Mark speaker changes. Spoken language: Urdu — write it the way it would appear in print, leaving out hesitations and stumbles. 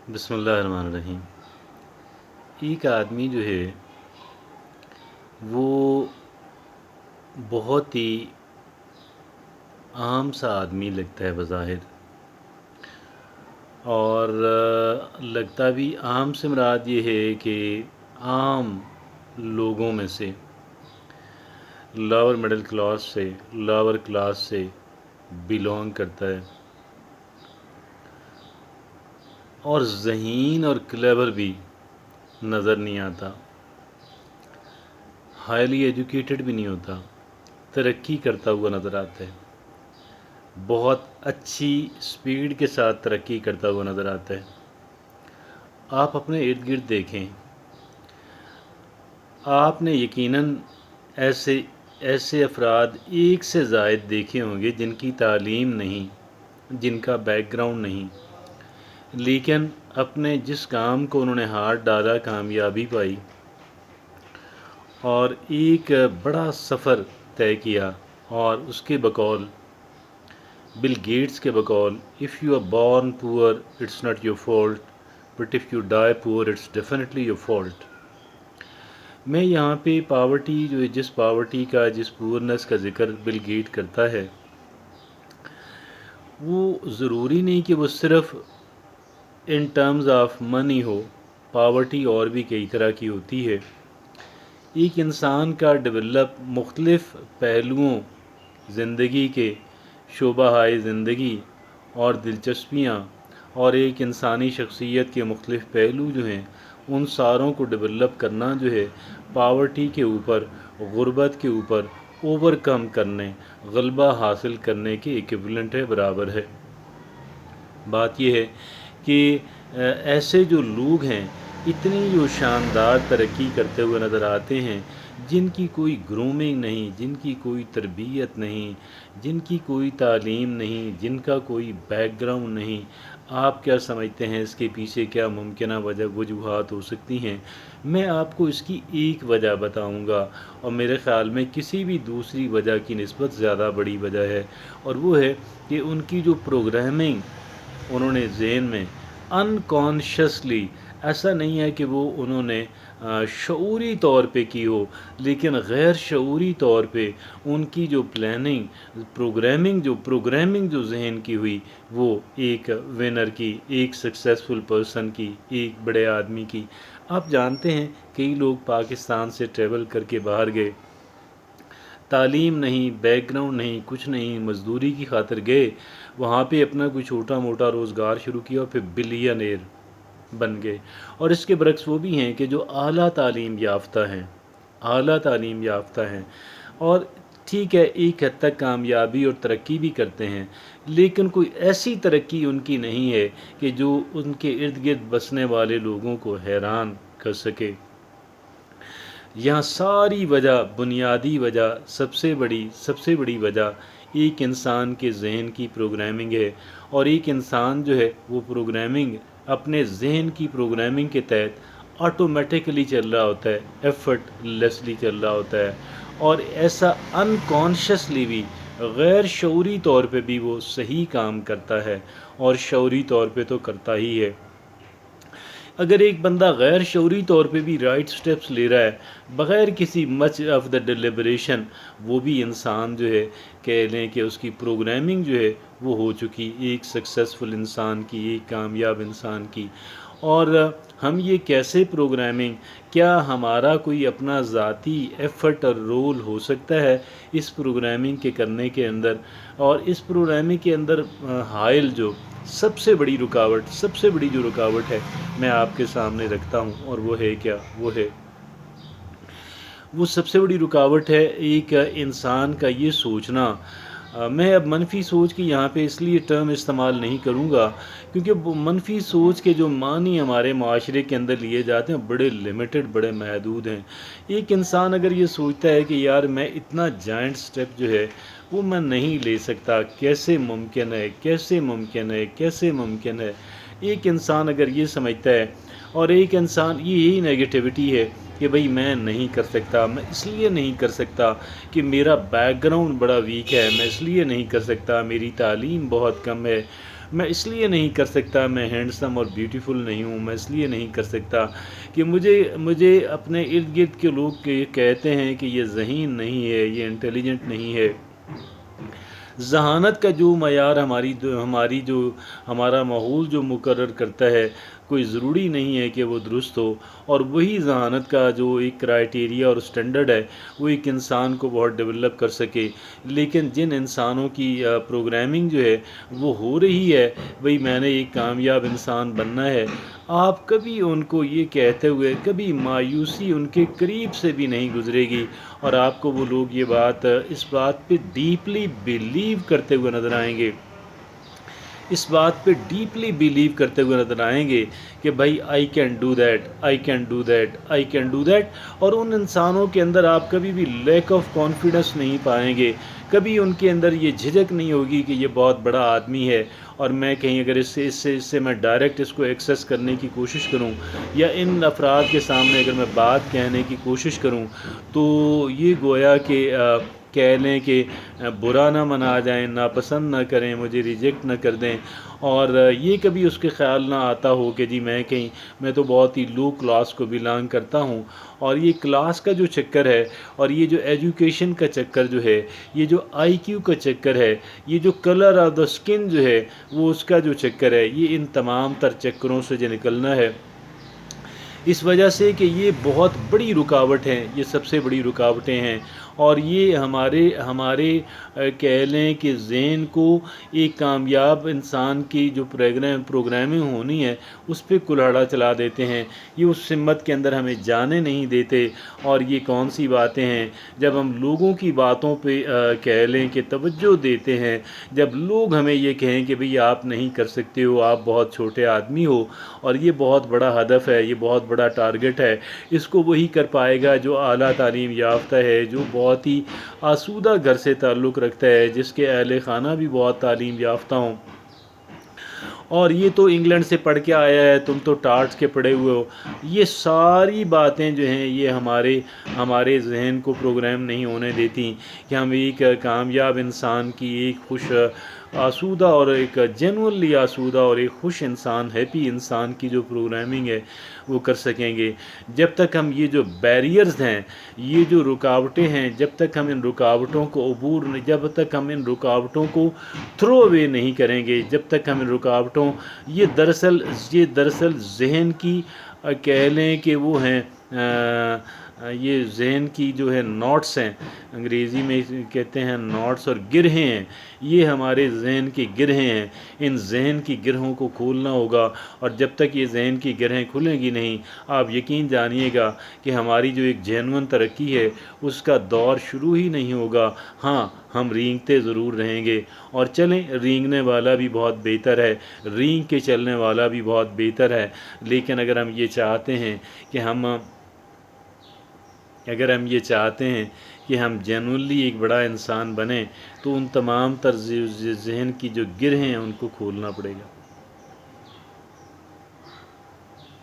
Speaker 1: بسم اللہ الرحمن الرحیم۔ ایک آدمی جو ہے وہ بہت ہی عام سا آدمی لگتا ہے بظاہر، اور لگتا بھی عام سے مراد یہ ہے کہ عام لوگوں میں سے لاور کلاس سے بیلونگ کرتا ہے، اور ذہین اور کلیور بھی نظر نہیں آتا، ہائیلی ایجوکیٹڈ بھی نہیں ہوتا، ترقی کرتا ہوا نظر آتا ہے، بہت اچھی سپیڈ کے ساتھ ترقی کرتا ہوا نظر آتا ہے۔ آپ اپنے ارد گرد دیکھیں، آپ نے یقیناً ایسے افراد ایک سے زائد دیکھے ہوں گے جن کی تعلیم نہیں، جن کا بیک گراؤنڈ نہیں، لیکن اپنے جس کام کو انہوں نے ہاتھ ڈالا کامیابی پائی اور ایک بڑا سفر طے کیا، اور اس کے بقول بل گیٹس کے بقول if you are born poor it's not your fault but if you die poor it's definitely your fault. میں یہاں پہ پاورٹی جو جس پاورٹی کا جس پورنس کا ذکر بل گیٹ کرتا ہے، وہ ضروری نہیں کہ وہ صرف in terms of money who, poverty اور بھی کئی طرح کی ہوتی ہے۔ ایک انسان کا ڈیولپ مختلف پہلوؤں زندگی کے شعبہ ہائے زندگی اور دلچسپیاں اور ایک انسانی شخصیت کے مختلف پہلو جو ہیں، ان ساروں کو ڈیولپ کرنا جو ہے پاورٹی کے اوپر، غربت کے اوپر اوور کم کرنے، غلبہ حاصل کرنے کے ایکویولنٹ ہے، برابر ہے۔ بات یہ ہے کہ ایسے جو لوگ ہیں اتنی جو شاندار ترقی کرتے ہوئے نظر آتے ہیں، جن کی کوئی گرومنگ نہیں، جن کی کوئی تربیت نہیں، جن کی کوئی تعلیم نہیں، جن کا کوئی بیک گراؤنڈ نہیں، آپ کیا سمجھتے ہیں اس کے پیچھے کیا ممکنہ وجوہات ہو سکتی ہیں؟ میں آپ کو اس کی ایک وجہ بتاؤں گا، اور میرے خیال میں کسی بھی دوسری وجہ کی نسبت زیادہ بڑی وجہ ہے، اور وہ ہے کہ ان کی جو پروگرامنگ انہوں نے ذہن میں انکانشیسلی، ایسا نہیں ہے کہ وہ انہوں نے شعوری طور پہ کی ہو، لیکن غیر شعوری طور پہ ان کی جو پروگرامنگ جو ذہن کی ہوئی، وہ ایک ونر کی، ایک سکسیسفل پرسن کی، ایک بڑے آدمی کی۔ آپ جانتے ہیں کئی لوگ پاکستان سے ٹریول کر کے باہر گئے، تعلیم نہیں، بیک گراؤنڈ نہیں، کچھ نہیں، مزدوری کی خاطر گئے، وہاں پہ اپنا کوئی چھوٹا موٹا روزگار شروع کیا اور پھر بلینئر بن گئے۔ اور اس کے برعکس وہ بھی ہیں کہ جو اعلیٰ تعلیم یافتہ ہیں اور ٹھیک ہے ایک حد تک کامیابی اور ترقی بھی کرتے ہیں، لیکن کوئی ایسی ترقی ان کی نہیں ہے کہ جو ان کے ارد گرد بسنے والے لوگوں کو حیران کر سکے۔ یہاں ساری وجہ، بنیادی وجہ، سب سے بڑی وجہ ایک انسان کے ذہن کی پروگرامنگ ہے، اور ایک انسان جو ہے وہ پروگرامنگ اپنے ذہن کی پروگرامنگ کے تحت آٹومیٹکلی چل رہا ہوتا ہے، ایفرٹ لیسلی چل رہا ہوتا ہے، اور ایسا انکانشیسلی بھی، غیر شعوری طور پہ بھی وہ صحیح کام کرتا ہے، اور شعوری طور پہ تو کرتا ہی ہے۔ اگر ایک بندہ غیر شعوری طور پہ بھی رائٹ سٹیپس لے رہا ہے بغیر کسی مچ آف دا ڈیلیبریشن، وہ بھی انسان جو ہے کہہ لیں کہ اس کی پروگرامنگ جو ہے وہ ہو چکی ایک سکسیسفل انسان کی، ایک کامیاب انسان کی۔ اور ہم یہ کیسے پروگرامنگ، کیا ہمارا کوئی اپنا ذاتی ایفرٹ اور رول ہو سکتا ہے اس پروگرامنگ کے کرنے کے اندر؟ اور اس پروگرامنگ کے اندر حائل جو سب سے بڑی جو رکاوٹ ہے میں آپ کے سامنے رکھتا ہوں، اور وہ ہے کیا؟ وہ سب سے بڑی رکاوٹ ہے ایک انسان کا یہ سوچنا۔ میں اب منفی سوچ کی یہاں پہ اس لیے ٹرم استعمال نہیں کروں گا کیونکہ وہ منفی سوچ کے جو معنی ہمارے معاشرے کے اندر لیے جاتے ہیں بڑے لیمیٹڈ، بڑے محدود ہیں۔ ایک انسان اگر یہ سوچتا ہے کہ یار میں اتنا جائنٹ سٹیپ جو ہے وہ میں نہیں لے سکتا، کیسے ممکن ہے؟ ایک انسان اگر یہ سمجھتا ہے، اور ایک انسان یہی نیگیٹیوٹی ہے کہ بھئی میں نہیں کر سکتا، میں اس لیے نہیں کر سکتا کہ میرا بیک گراؤنڈ بڑا ویک ہے، میں اس لیے نہیں کر سکتا، میری تعلیم بہت کم ہے، میں اس لیے نہیں کر سکتا، میں ہینڈسم اور بیوٹیفل نہیں ہوں، میں اس لیے نہیں کر سکتا کہ مجھے اپنے ارد گرد کے لوگ کہتے ہیں کہ یہ ذہین نہیں ہے، یہ انٹیلیجنٹ نہیں ہے۔ ذہانت کا جو معیار ہمارا ماحول جو مقرر کرتا ہے، کوئی ضروری نہیں ہے کہ وہ درست ہو، اور وہی ذہانت کا جو ایک کرائٹیریا اور سٹینڈرڈ ہے وہ ایک انسان کو بہت ڈیولپ کر سکے۔ لیکن جن انسانوں کی پروگرامنگ جو ہے وہ ہو رہی ہے، بھئی میں نے ایک کامیاب انسان بننا ہے، آپ کبھی ان کو یہ کہتے ہوئے کبھی مایوسی ان کے قریب سے بھی نہیں گزرے گی، اور آپ کو وہ لوگ اس بات پہ ڈیپلی بیلیو کرتے ہوئے نظر آئیں گے، اس بات پہ ڈیپلی بیلیو کرتے ہوئے نظر آئیں گے کہ بھائی I can do that, I can do that, I can do that. اور ان انسانوں کے اندر آپ کبھی بھی لیک آف کانفیڈنس نہیں پائیں گے، کبھی ان کے اندر یہ جھجک نہیں ہوگی کہ یہ بہت بڑا آدمی ہے، اور میں کہیں اگر اس سے میں ڈائریکٹ اس کو ایکسیس کرنے کی کوشش کروں، یا ان افراد کے سامنے اگر میں بات کہنے کی کوشش کروں، تو یہ گویا کہ کہہ لیں کہ برا نہ منا جائیں، ناپسند نہ کریں، مجھے ریجیکٹ نہ کر دیں، اور یہ کبھی اس کے خیال نہ آتا ہو کہ جی میں تو بہت ہی لو کلاس کو بلانگ کرتا ہوں، اور یہ کلاس کا جو چکر ہے، اور یہ جو ایجوکیشن کا چکر جو ہے، یہ جو آئی کیو کا چکر ہے، یہ جو کلر آف دا سکن جو ہے وہ اس کا جو چکر ہے، یہ ان تمام تر چکروں سے جو نکلنا ہے، اس وجہ سے کہ یہ بہت بڑی رکاوٹ ہیں، یہ سب سے بڑی رکاوٹیں ہیں، اور یہ ہمارے کہہ لیں کہ ذہن کو ایک کامیاب انسان کی جو پروگرامنگ ہونی ہے اس پہ کلہاڑا چلا دیتے ہیں، یہ اس سمت کے اندر ہمیں جانے نہیں دیتے۔ اور یہ کون سی باتیں ہیں جب ہم لوگوں کی باتوں پہ کہہ لیں کہ توجہ دیتے ہیں، جب لوگ ہمیں یہ کہیں کہ بھئی آپ نہیں کر سکتے ہو، آپ بہت چھوٹے آدمی ہو، اور یہ بہت بڑا ہدف ہے، یہ بہت بڑا ٹارگٹ ہے، اس کو وہی کر پائے گا جو اعلیٰ تعلیم یافتہ ہے، جو بہت ہی آسودہ گھر سے تعلق رکھتا ہے، جس کے اہل خانہ بھی بہت تعلیم یافتہ ہوں۔ اور یہ تو انگلینڈ سے پڑھ کے آیا ہے، تم تو ٹارٹس کے پڑھے ہوئے ہو، یہ ساری باتیں جو ہیں یہ ہمارے ذہن کو پروگرام نہیں ہونے دیتی کہ ہم ایک کامیاب انسان کی ایک خوش آسودہ اور ایک جینوئنلی آسودہ اور ایک خوش انسان، ہیپی انسان کی جو پروگرامنگ ہے وہ کر سکیں گے۔ جب تک ہم یہ جو بیریئرز ہیں، یہ جو رکاوٹیں ہیں، جب تک ہم ان رکاوٹوں کو جب تک ہم ان رکاوٹوں کو تھرو اوے نہیں کریں گے، جب تک ہم ان رکاوٹوں یہ دراصل ذہن کی کہہ لیں کہ وہ ہیں یہ ذہن کی جو ہے نوٹس ہیں، انگریزی میں کہتے ہیں نوٹس، اور گرہیں ہیں، یہ ہمارے ذہن کی گرہیں ہیں، ان ذہن کی گرہوں کو کھولنا ہوگا، اور جب تک یہ ذہن کی گرہیں کھلیں گی نہیں، آپ یقین جانیے گا کہ ہماری جو ایک جینون ترقی ہے اس کا دور شروع ہی نہیں ہوگا۔ ہاں، ہم رینگتے ضرور رہیں گے، اور چلیں، رینگنے والا بھی بہت بہتر ہے، رینگ کے چلنے والا بھی بہت بہتر ہے، لیکن اگر ہم یہ چاہتے ہیں کہ ہم جینوئنلی ایک بڑا انسان بنیں، تو ان تمام ذہن کی جو گرہیں ہیں ان کو کھولنا پڑے گا۔